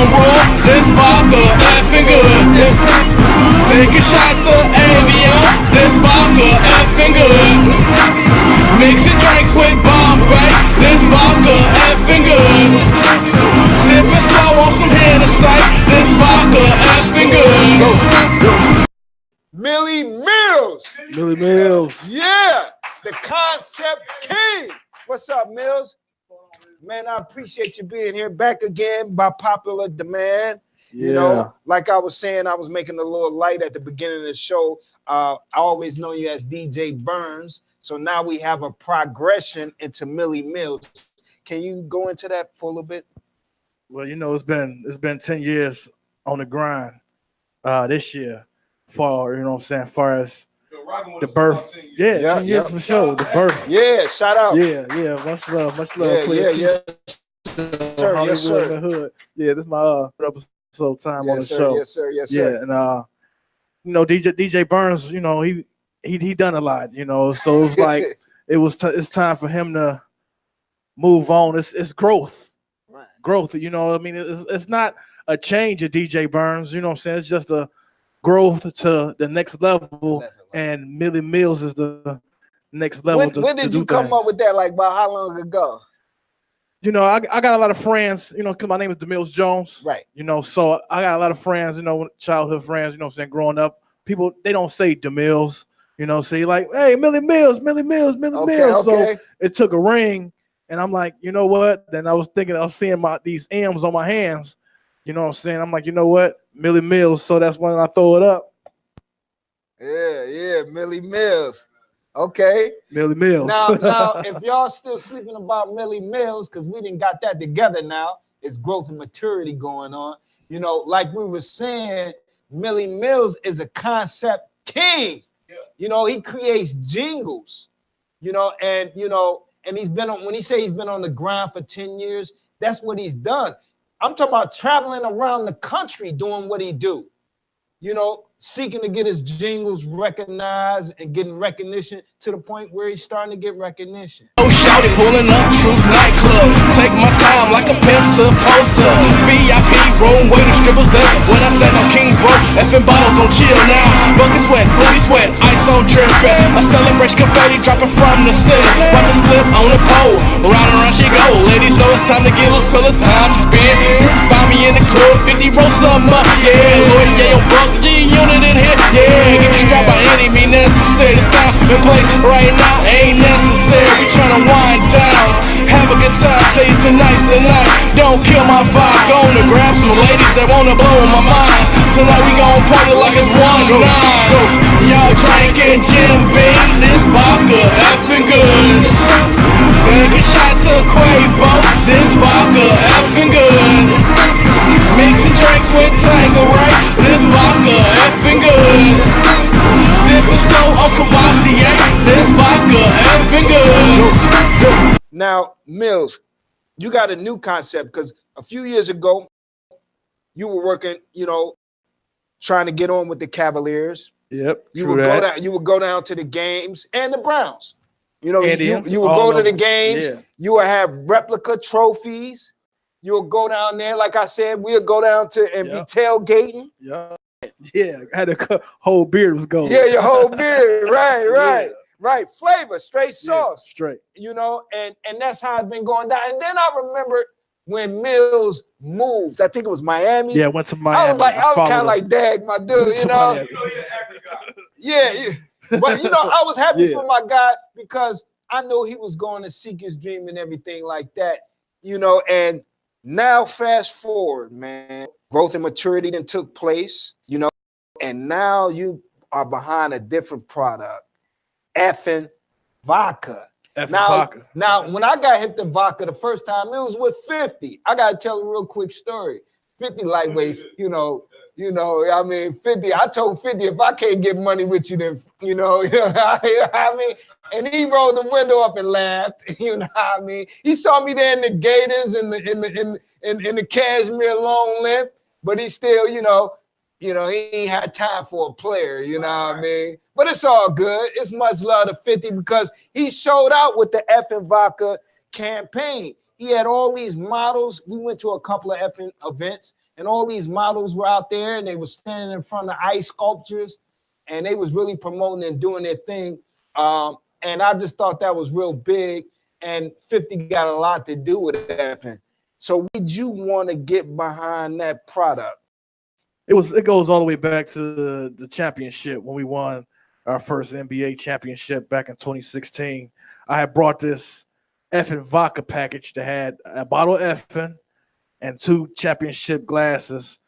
home rule. This vodka effing good. Take a shot to Avion. This vodka effing good. Mixing drinks with Bombay. This vodka effing good. Sipping slow on some Hennessy. This vodka effing good. MilliMiles. MilliMiles. Yeah, the concept king. What's up, Mills? Man, I appreciate you being here. Back again by popular demand. Yeah. You know, like I was saying, I was making a little light at the beginning of the show. I always know you as DJ Burns. So now we have a progression into MilliMiles. Can you go into that for a little bit? Well, you know, it's been 10 years on the grind this year for, you know what I'm saying, far as the birth. Yeah, 10 years for sure. The birth. Yeah, shout out. Yeah. Much love. Yeah. Sir, yes, sir. In the hood. Yeah, this is my episode time on the show. Yes, sir. Yeah, and you know, DJ Burns, you know, he done a lot, you know, so it's like it's time for him to move on. It's growth. Right. Growth, you know, I mean, it's not a change of DJ Burns, you know what I'm saying? It's just a growth to the next level, and MilliMiles is the next level. When did you come up with that? Like, about how long ago? You know, I got a lot of friends, you know, because my name is DeMills Jones. Right. You know, so I got a lot of friends, you know, childhood friends, you know what I'm saying, growing up. People, they don't say DeMills, you know, say like, hey, MilliMiles. Okay. So it took a ring, and I'm like, you know what? Then I was thinking, I was seeing these M's on my hands. You know what I'm saying? I'm like, you know what? MilliMiles. So that's when I throw it up. Yeah, MilliMiles. Okay. MilliMiles. Now, if y'all still sleeping about MilliMiles, because we didn't got that together now, it's growth and maturity going on. You know, like we were saying, MilliMiles is a concept king. Yeah. You know, he creates jingles, you know, and he's been on, when he say he's been on the grind for 10 years, that's what he's done. I'm talking about traveling around the country doing what he do, you know, seeking to get his jingles recognized and getting recognition to the point where he's starting to get recognition. Oh, shouty, pulling up Truth nightclub. Take my time like a pimp supposed to. VIP room, waiting strippers there. When I said no Kingsborough, effing bottles on chill now. Bucket sweat, booty sweat, ice on dripping. A celebration confetti dropping from the city. Watch us flip on the pole. Round and round she go. Ladies know it's time to get loose, feel it's time to spin. You can find me in the club, 50 roll some up. Yeah, Lloyd, yeah, yo, Buck, G-Unit in here. Yeah, get you strapped by any means necessary. This time and place right now ain't necessary. We tryna wind down, have a good time. Tell you tonight. Don't kill my vibe. Gonna grab some ladies that wanna blow my mind. Tonight we gon' party like it's 1-9. Y'all drinking Jim Beam. This vodka effing good. Take a shot to Quavo. This vodka effing good. Mixing drinks with Tanqueray. This vodka effing good. Sipping slow on Cavassier. This vodka effing good. Now, Mills, you got a new concept because a few years ago, you were working, you know, trying to get on with the Cavaliers. Yep. You would go down to the games and the Browns. You know, you would go to the games. Yeah. You would have replica trophies. You would go down there, like I said, we'll go down to and be tailgating. Yeah, I had a whole beard was going. Yeah, your whole beard, right. Right, flavor, straight sauce, straight. You know, and that's how it's been going down. And then I remember when Mills moved. I think it was Miami. Yeah, went to Miami. I was kind of like, dag, my dude, you know. Yeah. But you know, I was happy for my guy because I know he was going to seek his dream and everything like that. You know, and now fast forward, man, growth and maturity then took place. You know, and now you are behind a different product. Effen Vodka. Now, when I got hip to vodka the first time, it was with 50. I gotta tell a real quick story. 50 lightweights, you know, I mean, 50. I told 50 if I can't get money with you, then you know I mean, and he rolled the window up and laughed. You know what I mean? He saw me there in the Gators and in the cashmere long length, but he still, you know, he ain't had time for a player, you know what I mean? But it's all good. It's much love to 50 because he showed out with the Effen Vodka campaign. He had all these models. We went to a couple of Effen events, and all these models were out there, and they were standing in front of ice sculptures, and they was really promoting and doing their thing. And I just thought that was real big, and 50 got a lot to do with it, Effen. So did you want to get behind that product? It goes all the way back to the championship when we won our first NBA championship back in 2016. I had brought this Effen Vodka package that had a bottle of Effen and 2 championship glasses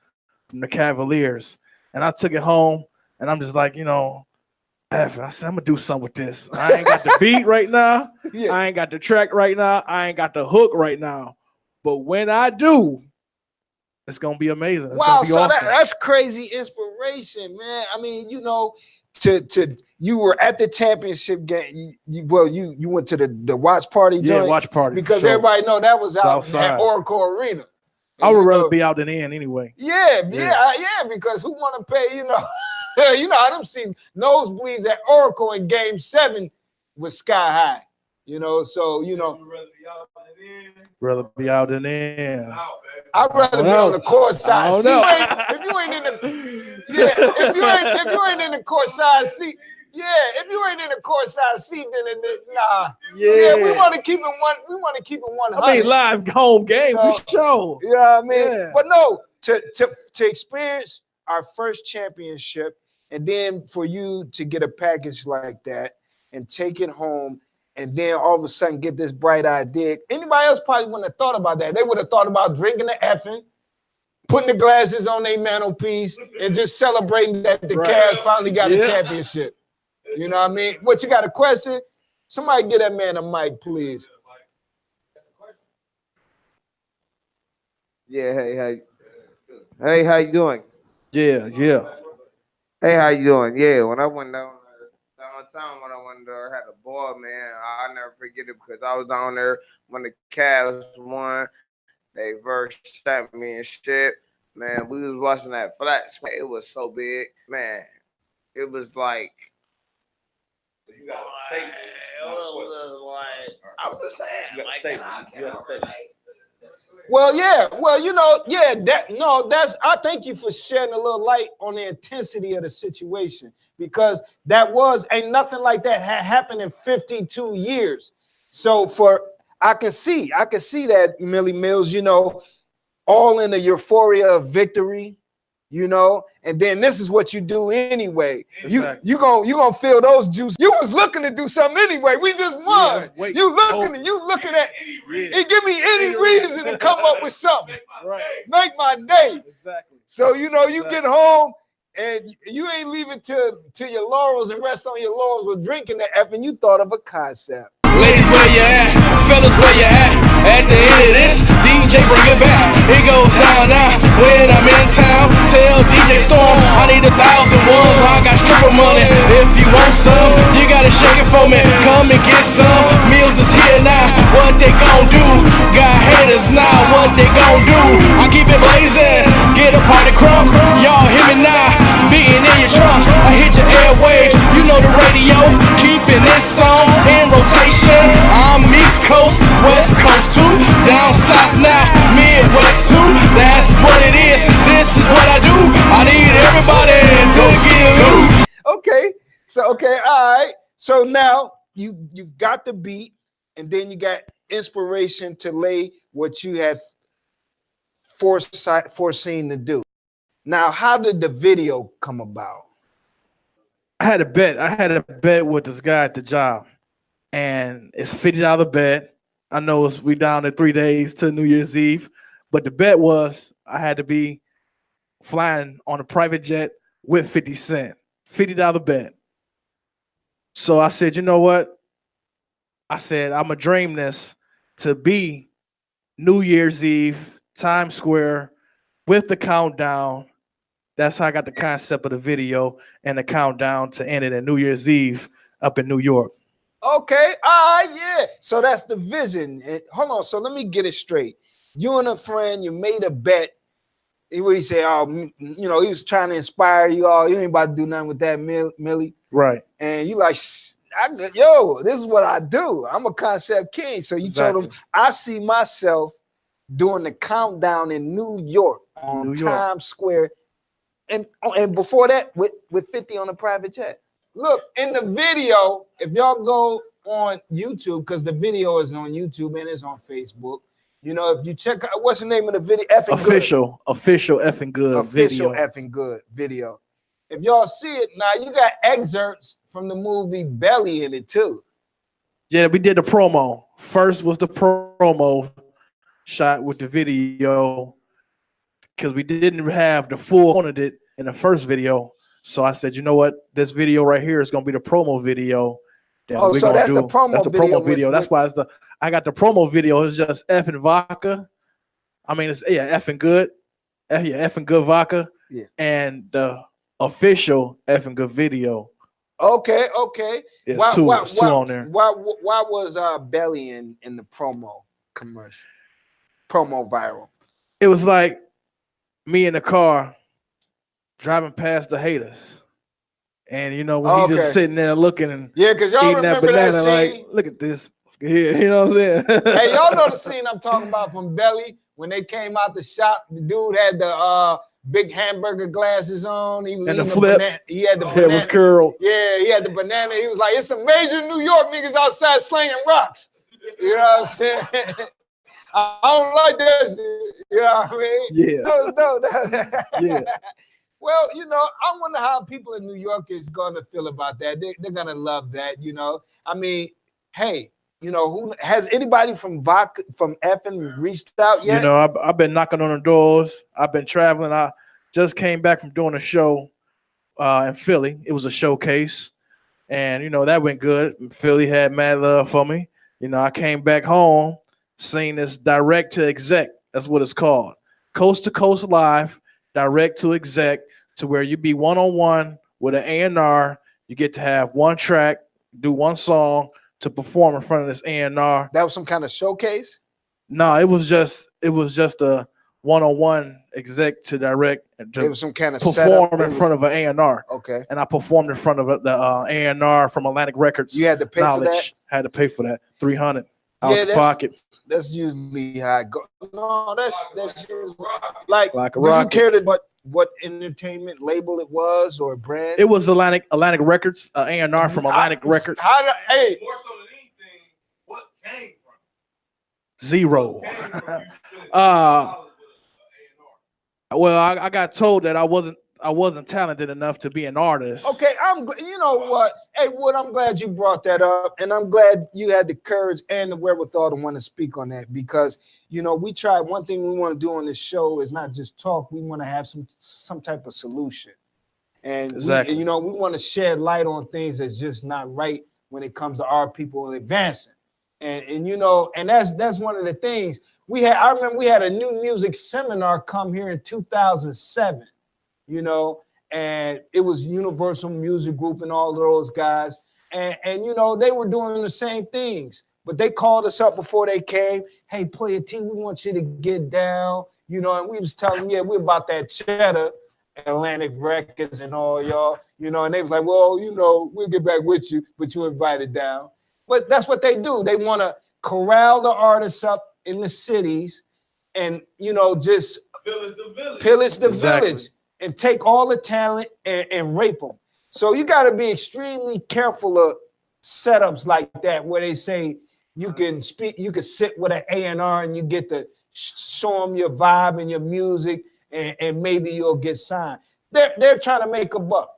from the Cavaliers. And I took it home, and I'm just like, Effen, I said, I'm going to do something with this. I ain't got the beat right now. Yeah. I ain't got the track right now. I ain't got the hook right now. But when I do, it's going to be amazing. It's wow, so awesome. That's crazy inspiration, man. I mean, you were at the championship game. You went to the watch party joint? Yeah, watch party. Because everybody know that was out at Oracle Arena. I would rather be out than in anyway. Yeah, because who want to pay, you know how them seats, nosebleeds at Oracle in Game 7 was sky high. Rather be out than in. I'd rather be on the court side. If you ain't in the court side seat, if you ain't in the court side seat, then nah. Yeah, we want to keep it one. We want to keep it 100. I mean, live home game for sure. Yeah, I mean, but no, to experience our first championship, and then for you to get a package like that and take it home. And then all of a sudden get this bright idea. Anybody else probably wouldn't have thought about that. They would have thought about drinking the Effen, putting the glasses on their mantelpiece, and just celebrating that the Cavs finally got a championship. You know what I mean? What, you got a question? Somebody get that man a mic, please. Yeah, hey, how you doing? Yeah. Hey, how you doing? Yeah, when I went down when I went there, I had a ball, man. I'll never forget it because I was down there when the Cavs won their first championship. Man, we was watching that flat screen. It was so big, man. It was like, you got a statement. I'm just saying, I thank you for shedding a little light on the intensity of the situation, because ain't nothing like that happened in 52 years. So I can see that MilliMiles, all in the euphoria of victory, and then this is what you do anyway. Exactly. You gonna feel those juices. You was looking to do something anyway. We just won. You looking at it. Give me any reason to come up with something. Make my day. Exactly. So you get home and you ain't leaving to your laurels and rest on your laurels with drinking the Effen. You thought of a concept. Ladies, where you at? Fellas, where you at? At the end of this, DJ, bring it back. It goes down now when I'm in town. Tell DJ Storm I need 1,000 ones. I got stripper money. If you want some, you gotta shake it for me. Come and get some. Meals is here now. What they gon' do? Got haters now. What they gon' do? I keep it blazing. Get a party crump. Y'all hear me now? Beating in your trunk. I hit your airwaves. You know the radio. Keeping this song in rotation. I'm East Coast, West Coast too, down south now, Midwest too. That's what it is. This is what I do. I need everybody to get loose. Okay, all right. So now you've got the beat, and then you got inspiration to lay what you had foreseen to do. Now, how did the video come about? I had a bet with this guy at the job. And it's $50 bet. I know we down to 3 days to New Year's Eve, but the bet was I had to be flying on a private jet with 50 Cent. $50 bet. So I said, you know what? I said, I'm going to dream this to be New Year's Eve, Times Square, with the countdown. That's how I got the concept of the video and the countdown to end it at New Year's Eve up in New York. Okay, all right, yeah. So that's the vision. Hold on, so let me get it straight. You and a friend, you made a bet. What he say? He was trying to inspire you all. You ain't about to do nothing with that, Millie. Right. And you like, this is what I do. I'm a concept king. So you told him, I see myself doing the countdown in New York on Times Square. And before that, with 50 on a private jet. Look, in the video, if y'all go on YouTube, because the video is on YouTube and it's on Facebook. You know, if you check out, what's the name of the video? Official Effing Good video. Official Effing Good video. If y'all see it now, you got excerpts from the movie Belly in it too. Yeah, we did the promo. First was the promo shot with the video because we didn't have the full on it in the first video. So I said, you know what? This video right here is gonna be the promo video. Oh, so that's the promo video. That's why I got the promo video. It's just Effen Vodka. I mean, it's Effing Good. Effing Good Vodka. Yeah. And the official Effing Good video. Okay. It's two on there. Why was Belly in the promo commercial? Promo viral. It was like me in the car driving past the haters. And you know, when he just sitting there looking and because y'all eating that remember banana, that scene? like, look at this here, you know what I'm saying? Hey, y'all know the scene I'm talking about from Belly when they came out the shop. The dude had the big hamburger glasses on. He was and eating the flip. He had the hair was curled. Yeah, he had the banana. He was like, "It's some major New York niggas outside slinging rocks." You know what I'm saying? I don't like that shit. You know what I mean? Yeah. No. Yeah. Well, you know, I wonder how people in New York is going to feel about that. They're going to love that, you know. I mean, hey, you know, who has anybody from Effen reached out yet? You know, I've been knocking on the doors. I've been traveling. I just came back from doing a show in Philly. It was a showcase. And, you know, that went good. Philly had mad love for me. You know, I came back home, seen this direct to exec. That's what it's called. Coast to coast live, direct to exec, to where you be one-on-one with an A&R. You get to have one track, do one song to perform in front of this A&R. That was some kind of showcase? No, it was just a one-on-one exec to direct. And it was some kind of perform in front of an A&R. Okay. And I performed in front of the A&R from Atlantic Records. You had to pay for that? Had to pay for that. $300 out of pocket. That's usually how it goes. No, that's usually like a do rocket. You care to what entertainment label it was or brand? It was Atlantic Records, A&R from Atlantic Records. Hey, more so than anything, what came from? Zero. Well, I got told that I wasn't talented enough to be an artist. Okay, you know what? Hey, Wood, I'm glad you brought that up, and I'm glad you had the courage and the wherewithal to want to speak on that because, you know, we tried. One thing we want to do on this show is not just talk. We want to have some type of solution, and exactly. you know, we want to shed light on things that's just not right when it comes to our people and advancing, and you know, and that's one of the things we had. I remember we had a new music seminar come here in 2007. You know, and it was Universal Music Group and all of those guys. And you know, they were doing the same things, but they called us up before they came. Hey, Player T, we want you to get down. You know, and we was telling them, yeah, we're about that cheddar, Atlantic Records and all y'all, you know, and they was like, well, you know, we'll get back with you, but you invited down. But that's what they do. They want to corral the artists up in the cities and, you know, just pillage the village. And take all the talent and rape them. So you got to be extremely careful of setups like that, where they say you can sit with an A&R and you get to show them your vibe and your music, and maybe you'll get signed. They're trying to make a buck,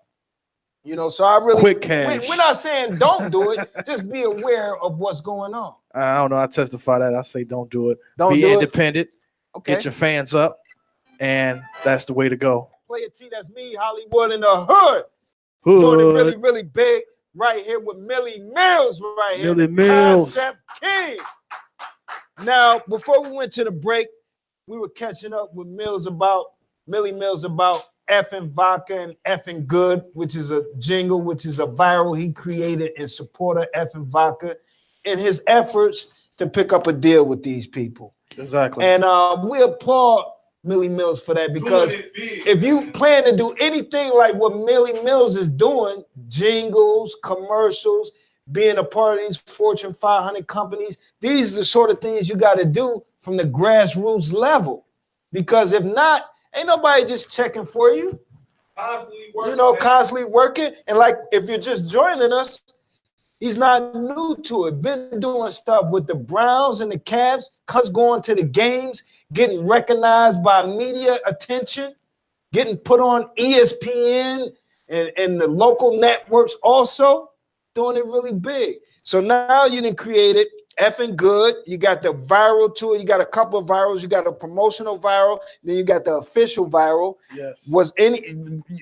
you know. So I really quick cash. We're not saying don't do it. Just be aware of what's going on. I don't know. I testify that. I say don't do it. Be independent. Okay. Get your fans up, and that's the way to go. Player T, that's me, Hollywood in the hood. Doing it really, really big right here with MilliMiles right here. MilliMiles. Concept King. Now, before we went to the break, we were catching up with MilliMiles about Effen Vodka and Effing Good, which is a jingle, which is a viral he created in support of Effen Vodka in his efforts to pick up a deal with these people. Exactly. And we applaud MilliMiles for that, because if you plan to do anything like what MilliMiles is doing, jingles, commercials, being a part of these Fortune 500 companies, these are the sort of things you got to do from the grassroots level. Because if not, ain't nobody just checking for you. Constantly working, you know, constantly working. And like, if you're just joining us, he's not new to it. Been doing stuff with the Browns and the Cavs, going to the games, getting recognized by media attention, getting put on ESPN and the local networks also, doing it really big. So now you done created Effing Good. You got the viral tour. You got a couple of virals. You got a promotional viral. Then you got the official viral. Yes.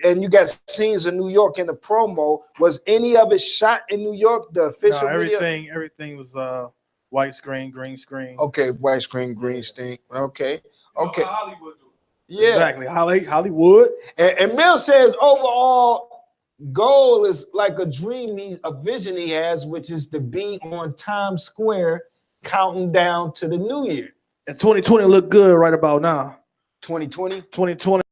And you got scenes in New York in the promo. Was any of it shot in New York? The official everything was white screen, green screen. Okay, white screen, green screen. Okay. Hollywood do. Yeah. Exactly. Hollywood. And Mill says overall goal is like a dream, a vision he has, which is to be on Times Square counting down to the new year. And 2020 look good right about now. 2020?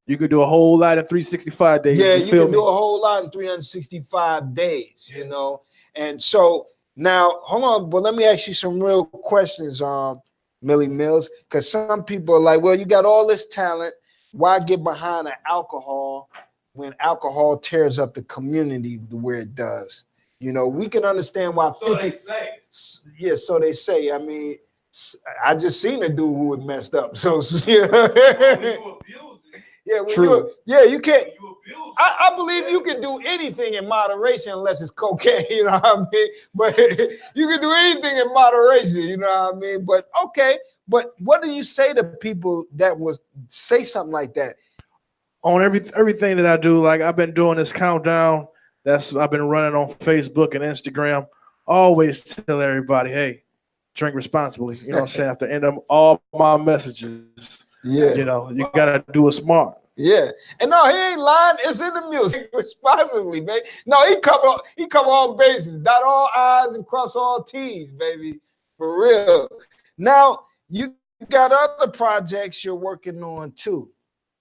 You could do a whole lot in 365 days. Yeah, you can do a whole lot in 365 days, you know. And so now, hold on, but let me ask you some real questions, MilliMiles, because some people are like, well, you got all this talent. Why get behind the alcohol when alcohol tears up the community the way it does? You know, we can understand why. So they say. Yeah, so they say. I mean, I just seen a dude who was messed up. So yeah, yeah, true. You can't. I believe you can do anything in moderation unless it's cocaine. You know what I mean? But you can do anything in moderation. You know what I mean? But okay. But what do you say to people that would say something like that? On everything that I do, like I've been doing this countdown. I've been running on Facebook and Instagram. Always tell everybody, hey, drink responsibly. You know what I'm saying? After end of all my messages. Yeah. You know, you gotta do it smart. Yeah. And no, he ain't lying. It's in the music. Responsibly, baby. No, he cover all bases, dot all I's and cross all T's, baby. For real. Now, you got other projects you're working on too,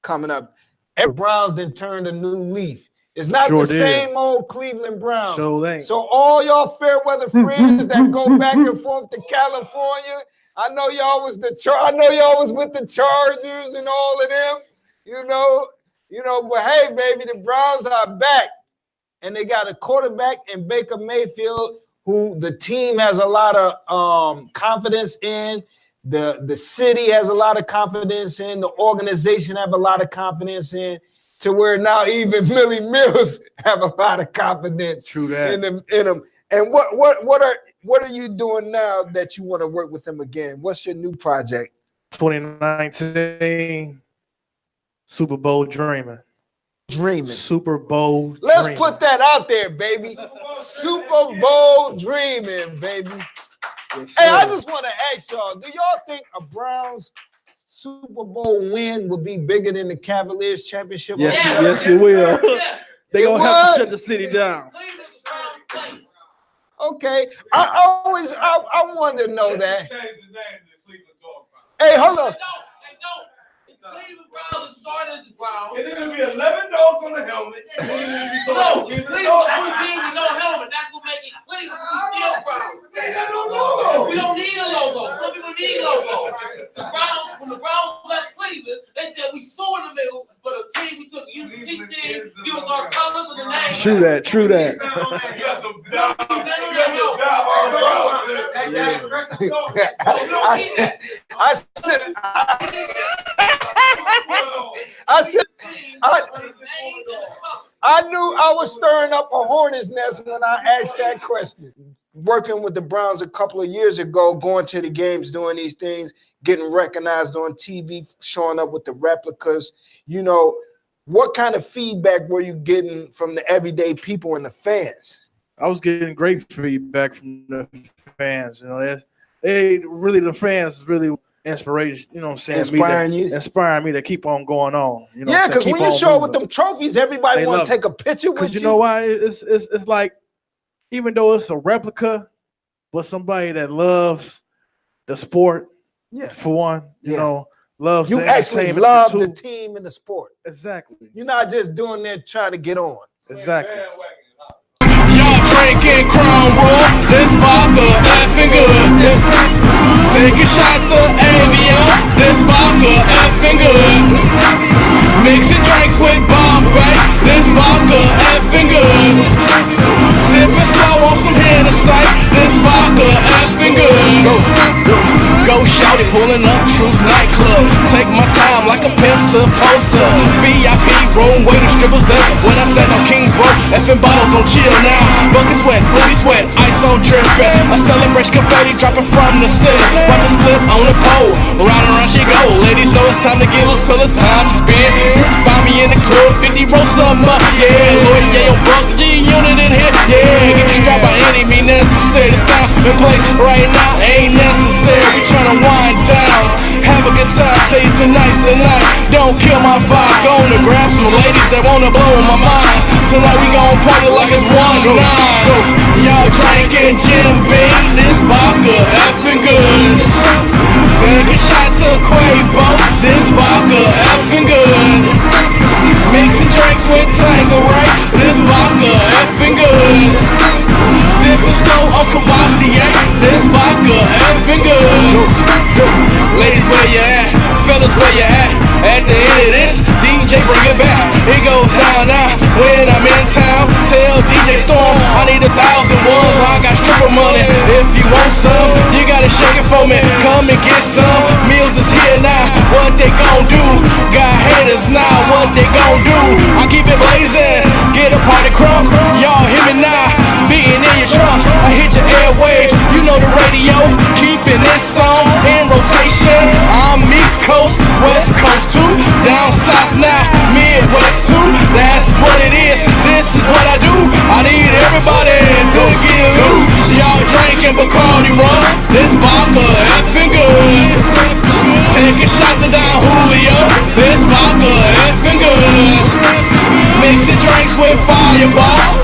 coming up. Every Browns then turned a new leaf. It's not the same old Cleveland Browns. So all y'all fair weather friends that go back and forth to California, I know y'all was with the Chargers and all of them, you know. But hey, baby, the Browns are back, and they got a quarterback in Baker Mayfield who the team has a lot of confidence in. The city has a lot of confidence in. The organization have a lot of confidence in. To where now even MilliMiles have a lot of confidence. True that. in them. And what are you doing now that you want to work with them again? What's your new project? 2019 Super Bowl dreaming. Super Bowl. Let's put that out there, baby. Super Bowl dreaming, baby. Yes, hey, I just want to ask y'all, do y'all think a Browns Super Bowl win would be bigger than the Cavaliers championship? Yes, it will. They're going to have to shut the city down. Okay. I wanted to know that. Hey, hold on. Cleveland Browns started as the Browns. And there's going to be 11 dogs on the helmet. No, Cleveland every team with no helmet. That's what make it Cleveland. We still Browns. They got no logo. We don't need a logo. Some people need logo. When the Browns left Cleveland, they said we saw in the middle, but the team we took, you team, give us our colors and the name. True that. You got some dog. I knew I was stirring up a hornet's nest when I asked that question. Working with the Browns a couple of years ago, going to the games, doing these things, getting recognized on TV, showing up with the replicas. You know, what kind of feedback were you getting from the everyday people and the fans? I was getting great feedback from the fans. You know, the fans really inspiration, you know what I'm saying? Inspiring me to keep on going on. You know, yeah, because when you show up with them trophies, everybody want to take a picture with you. You know why? It's like, even though it's a replica, but somebody that loves the sport, for one, you know, loves you actually love the team and the sport. Exactly. You're not just doing that trying to get on. Exactly. Y'all drinking Crown Royal, this vodka effing good. Taking shots of Avion. vodka effing good. Mixing drinks with Bombay, this vodka effing good. Sipping slow on some Hennessy, this vodka effing good. Go shout it, pulling up Truth nightclub. Take my time like a pimp supposed to. VIP room, waiting strippers there. When I said on Kingsborough, effing bottles on chill now. Buckets wet, booty sweat, ice on dripping. A celebration confetti dropping from the city. Watch us flip on the pole, round and round she go. Ladies know it's time to get loose, feel it's time to spin. You can find me in the club, 50 roll something up, yeah. Lloyd, yeah, on Buck G unit in here, yeah. Get you strapped by any means necessary. This time and place right now ain't necessary. We tryna wind down, have a good time. Tell you tonight's the night. Don't kill my vibe. Gonna grab some ladies that wanna blow my mind. Tonight we gon' party like it's 1-9. Y'all drinking Jim Beam, this vodka effing good. Take a shot to Quavo, this vodka effing good. Mixing drinks with Tanqueray, this vodka effing good. Sipping slow on Cavassier, this vodka effing good. Ladies, where you at? Fellas, where you at? At the end of this, DJ bring it back. It goes down now when I'm in town. Tell DJ Storm I need 1,000 ones. I got stripper money. If you want some, you gotta shake it for me. Come and get some. Meals is here now. What they gon' do? Got haters now. What they gon' do? I keep it blazing. Get a party crunk. Y'all hear me now? Beating in your trunk. I hit your airwaves. You know the radio. Keeping this song in rotation. I'm East Coast, West Coast too. Down south now, Midwest too. That's what it is. This is what I do. I need everybody to get loose. Y'all drinking Bacardi rum. This vodka effing good. Taking shots of Don Julio. This vodka effing good. Mixing drinks with Fireball.